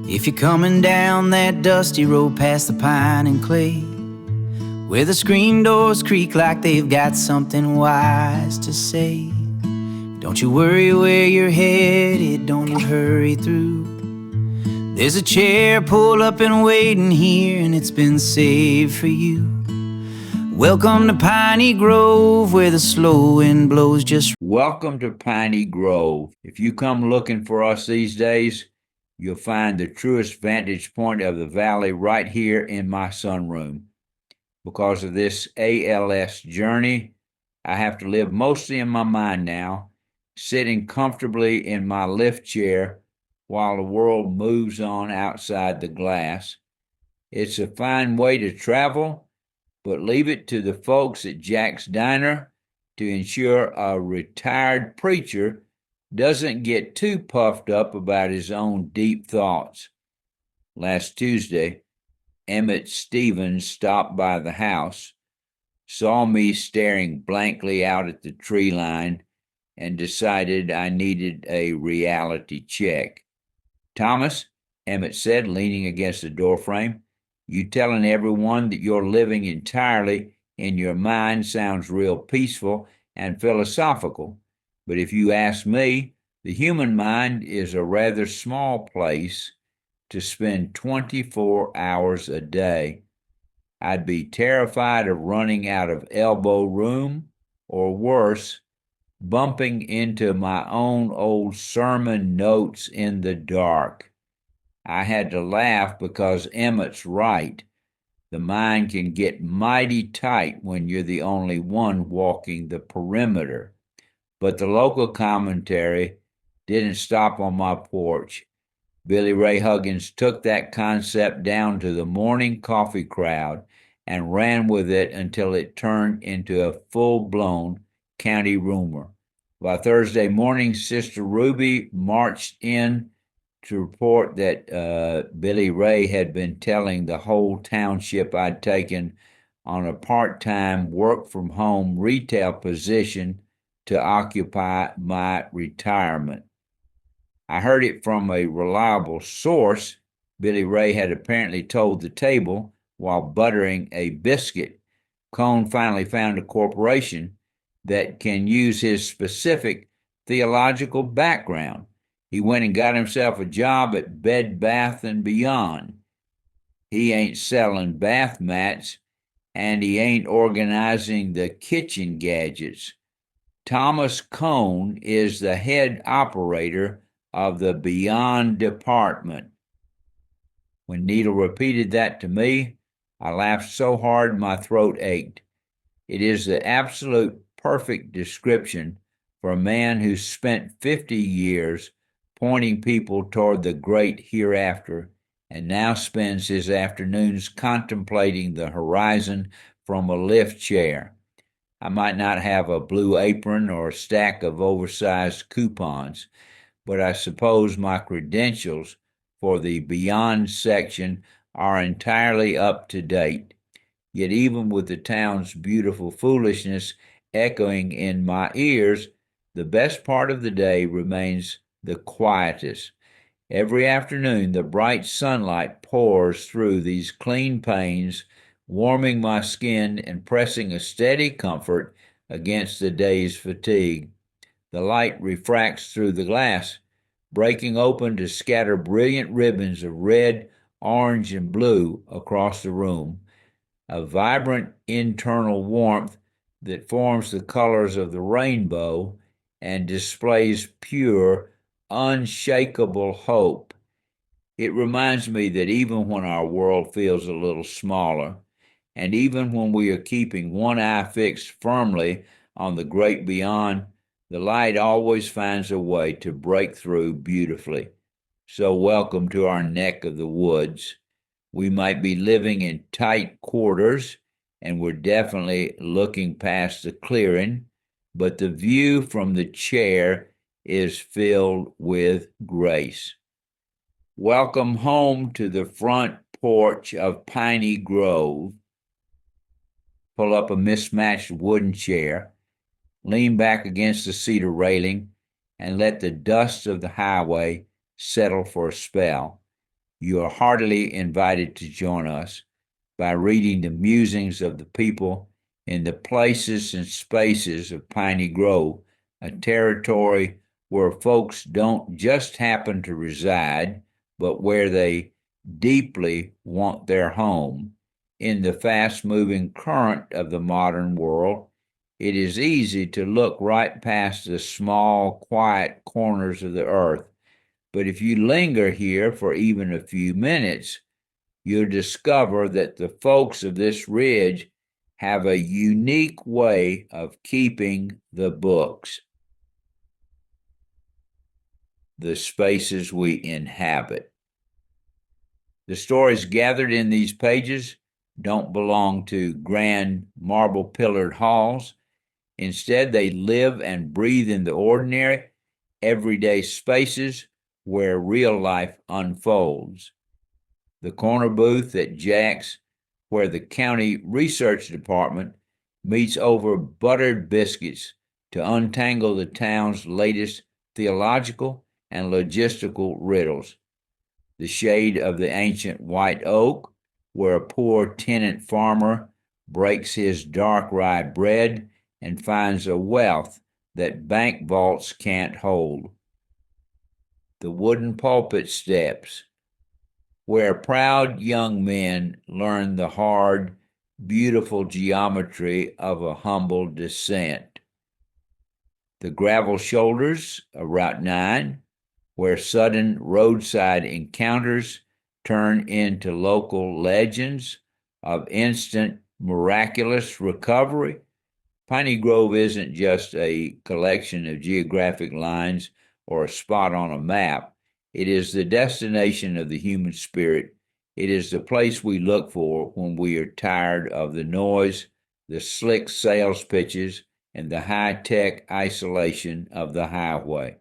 If you're coming down that dusty road past the pine and clay, where the screen doors creak like they've got something wise to say, don't you worry where you're headed, don't you hurry through. There's a chair pulled up and waiting here, and it's been saved for you. Welcome to Piney Grove, where the slow wind blows just. Welcome to Piney Grove. If you come looking for us these days, you'll find the truest vantage point of the valley right here in my sunroom. Because of this ALS journey, I have to live mostly in my mind now, sitting comfortably in my lift chair while the world moves on outside the glass. It's a fine way to travel, but leave it to the folks at Jack's Diner to ensure a retired preacher doesn't get too puffed up about his own deep thoughts. Last Tuesday, Emmett Stevens stopped by the house, saw me staring blankly out at the tree line, and decided I needed a reality check. "Thomas," Emmett said, leaning against the doorframe, "you telling everyone that you're living entirely in your mind sounds real peaceful and philosophical. But if you ask me, the human mind is a rather small place to spend 24 hours a day. I'd be terrified of running out of elbow room, or worse, bumping into my own old sermon notes in the dark." I had to laugh because Emmett's right. The mind can get mighty tight when you're the only one walking the perimeter. But the local commentary didn't stop on my porch. Billy Ray Huggins took that concept down to the morning coffee crowd and ran with it until it turned into a full-blown county rumor. By Thursday morning, Sister Ruby marched in to report that Billy Ray had been telling the whole township I'd taken on a part-time work-from-home retail position to occupy my retirement. I heard it from a reliable source. Billy Ray had apparently told the table while buttering a biscuit. Cone finally found a corporation that can use his specific theological background. He went and got himself a job at Bed Bath & Beyond. He ain't selling bath mats, and he ain't organizing the kitchen gadgets. Thomas Cone is the head operator of the Beyond department. When Needle repeated that to me, I laughed so hard my throat ached. It is the absolute perfect description for a man who spent 50 years pointing people toward the great hereafter, and now spends his afternoons contemplating the horizon from a lift chair. I might not have a blue apron or a stack of oversized coupons, but I suppose my credentials for the Beyond section are entirely up to date. Yet even with the town's beautiful foolishness echoing in my ears, the best part of the day remains the quietest. Every afternoon, the bright sunlight pours through these clean panes, warming my skin and pressing a steady comfort against the day's fatigue. The light refracts through the glass, breaking open to scatter brilliant ribbons of red, orange, and blue across the room, a vibrant internal warmth that forms the colors of the rainbow and displays pure, unshakable hope. It reminds me that even when our world feels a little smaller, and even when we are keeping one eye fixed firmly on the great beyond, the light always finds a way to break through beautifully. So welcome to our neck of the woods. We might be living in tight quarters, and we're definitely looking past the clearing, but the view from the chair is filled with grace. Welcome home to the front porch of Piney Grove. Pull up a mismatched wooden chair, lean back against the cedar railing, and let the dust of the highway settle for a spell. You are heartily invited to join us by reading the musings of the people in the places and spaces of Piney Grove, a territory where folks don't just happen to reside, but where they deeply want their home. In the fast-moving current of the modern world, it is easy to look right past the small, quiet corners of the earth. But if you linger here for even a few minutes, you'll discover that the folks of this ridge have a unique way of keeping the books, the spaces we inhabit. The stories gathered in these pages don't belong to grand marble-pillared halls. Instead, they live and breathe in the ordinary, everyday spaces where real life unfolds. The corner booth at Jack's, where the county research department meets over buttered biscuits to untangle the town's latest theological and logistical riddles. The shade of the ancient white oak, where a poor tenant farmer breaks his dark rye bread and finds a wealth that bank vaults can't hold. The wooden pulpit steps, where proud young men learn the hard, beautiful geometry of a humble descent. The gravel shoulders of Route 9, where sudden roadside encounters turn into local legends of instant, miraculous recovery. Piney Grove isn't just a collection of geographic lines or a spot on a map. It is the destination of the human spirit. It is the place we look for when we are tired of the noise, the slick sales pitches, and the high-tech isolation of the highway.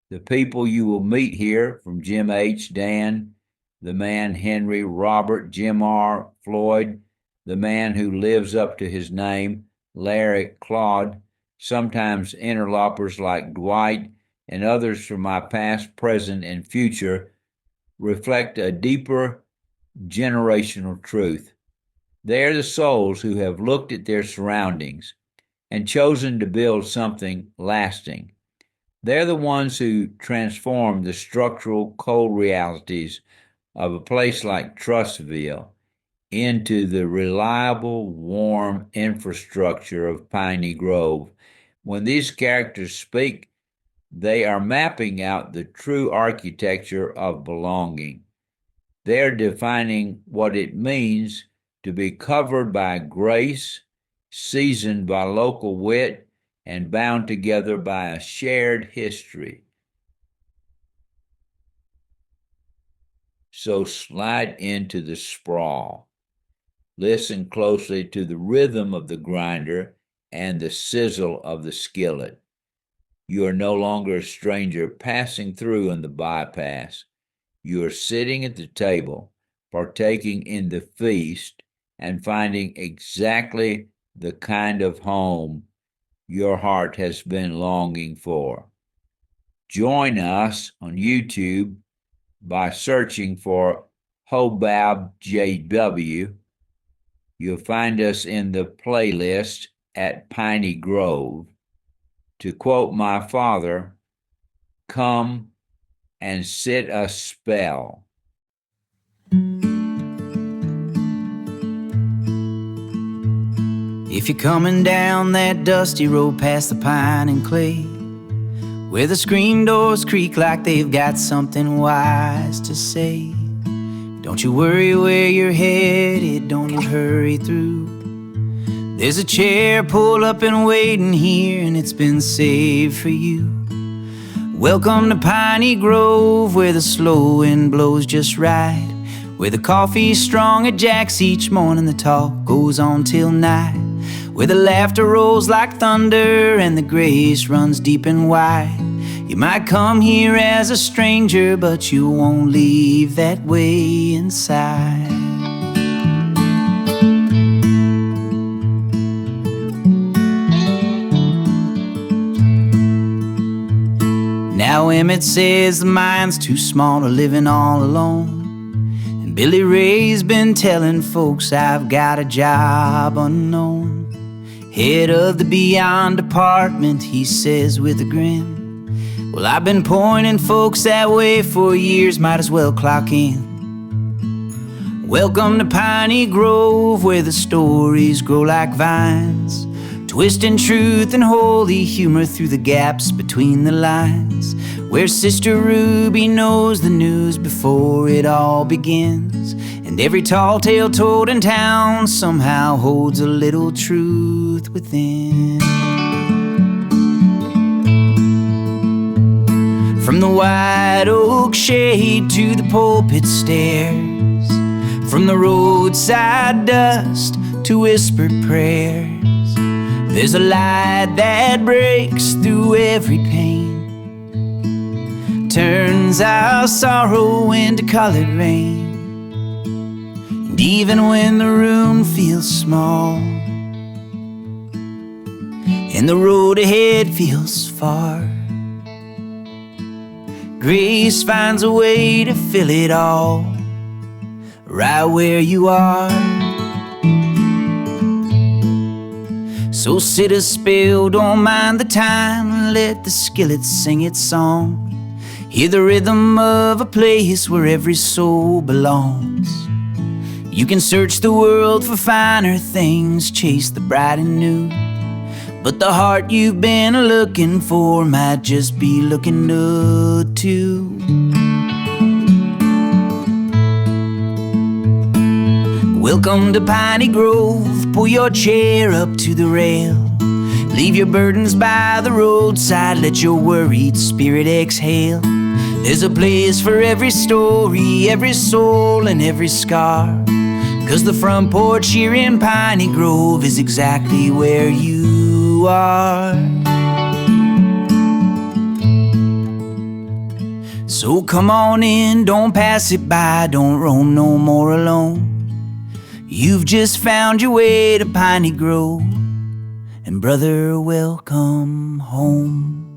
The people you will meet here, from Jim H., Dan, the man Henry, Robert, Jim R., Floyd, the man who lives up to his name, Larry, Claude, sometimes interlopers like Dwight, and others from my past, present, and future, reflect a deeper generational truth. They are the souls who have looked at their surroundings and chosen to build something lasting. They're the ones who transform the structural cold realities of a place like Trussville into the reliable, warm infrastructure of Piney Grove. When these characters speak, they are mapping out the true architecture of belonging. They're defining what it means to be covered by grace, seasoned by local wit, and bound together by a shared history. So slide into the sprawl. Listen closely to the rhythm of the grinder and the sizzle of the skillet. You are no longer a stranger passing through in the bypass. You are sitting at the table, partaking in the feast, and finding exactly the kind of home your heart has been longing for. Join us on YouTube by searching for Hobab JW. You'll find us in the playlist at Piney Grove. To quote my father, come and sit a spell. If you're coming down that dusty road past the pine and clay, where the screen doors creak like they've got something wise to say, don't you worry where you're headed, don't you hurry through. There's a chair pulled up and waiting here, and it's been saved for you. Welcome to Piney Grove, where the slow wind blows just right, where the coffee's strong at Jack's each morning, the talk goes on till night, where the laughter rolls like thunder and the grace runs deep and wide. You might come here as a stranger, but you won't leave that way inside. Now Emmett says the mind's too small to living all alone. Billy Ray's been telling folks I've got a job unknown. Head of the Beyond department, he says with a grin. Well, I've been pointing folks that way for years, might as well clock in. Welcome to Piney Grove, where the stories grow like vines, twisting truth and holy humor through the gaps between the lines, where Sister Ruby knows the news before it all begins, and every tall tale told in town somehow holds a little truth within. From the white oak shade to the pulpit stairs, from the roadside dust to whispered prayers, there's a light that breaks through every pain, turns our sorrow into colored rain. And even when the room feels small and the road ahead feels far, grace finds a way to fill it all right where you are. So sit a spell, don't mind the time, let the skillet sing its song. Hear the rhythm of a place where every soul belongs. You can search the world for finer things, chase the bright and new, but the heart you've been looking for might just be looking good too. Welcome to Piney Grove, pull your chair up to the rail. Leave your burdens by the roadside, let your worried spirit exhale. There's a place for every story, every soul and every scar, 'cause the front porch here in Piney Grove is exactly where you are. So come on in, don't pass it by, don't roam no more alone. You've just found your way to Piney Grove, and brother, welcome home.